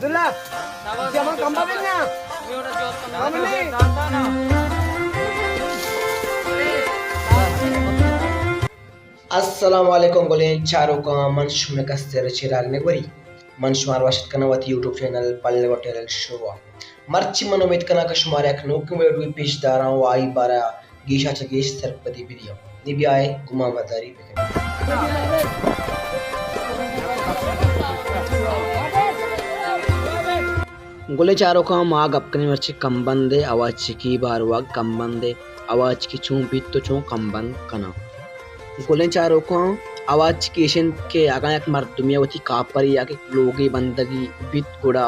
Abdullah, jangan kembalinya. Kami ni. Assalamualaikum golin charo ka mansh me kaster chirag ne gori mansh mar washat kana wat YouTube channel palle hotel show marchi manomit kana ka shumare ak no kum wedu pesh dara wa ai bara gisha chagesh sarpati video ni bi ay guma madari गोले चारों का माग अपने मर्ची कंबंदे आवाज की बार वाग कंबंदे आवाज की चूं बीत तो चूं कंबंद कना गोले चारों को आवाज केशन के आगा एक मर्दुमिया वती कापरी या के लोगे बंदगी बीत गुड़ा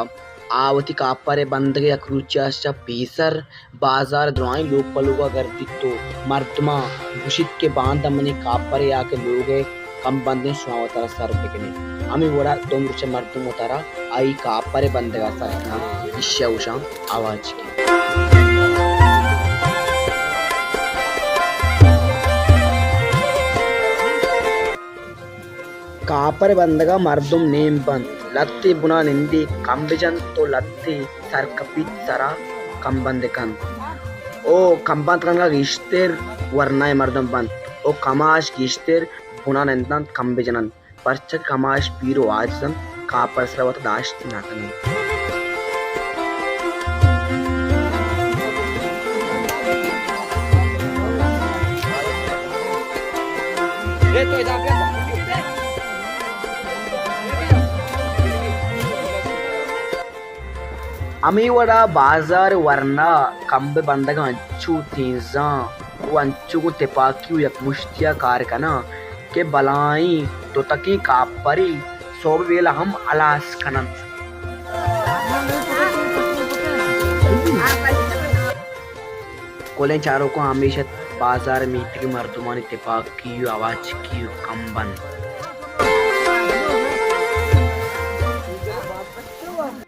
आवती कापरे बंदगे अक्रूचाशा पीसर बाजार द्रोई लोग पलुगा गर्दी तो मर्दमा घुशित के बांध मनी कापरे या के लोगे कम बंदे स्वावतारा सर बिकने आम्ही वडा दोन रुचे मर्दुम होतारा आई कापरे बंदगा सारखा इश्या उषा आवाज की कापर बंदगा मर्दुम नेम बंद लत्ती बुना निंदी कंबिजन तो लत्ती सर कपित सरा कंबंदे कन ओ कंबंद कन का गिश्तेर वरनाय मर्दुम बंद ओ कमाश गिश्तेर बुना निंदन कंबिजनन परचक कमाश पीरो आजन कापर सरवत दाश्त नाकन ये तो इधर पे अमी वडा बाजार वरना कंबे बंदगा अंचू तीजा वो अंचू को तेपाकी यक मुश्तिया कार कना के बलाई तो तकी कापरी सोब वेला हम अलास कनन कोले चारों को हमेशा बाजार में इतनी मर्दुमानी तेपाकी आवाज की कंबन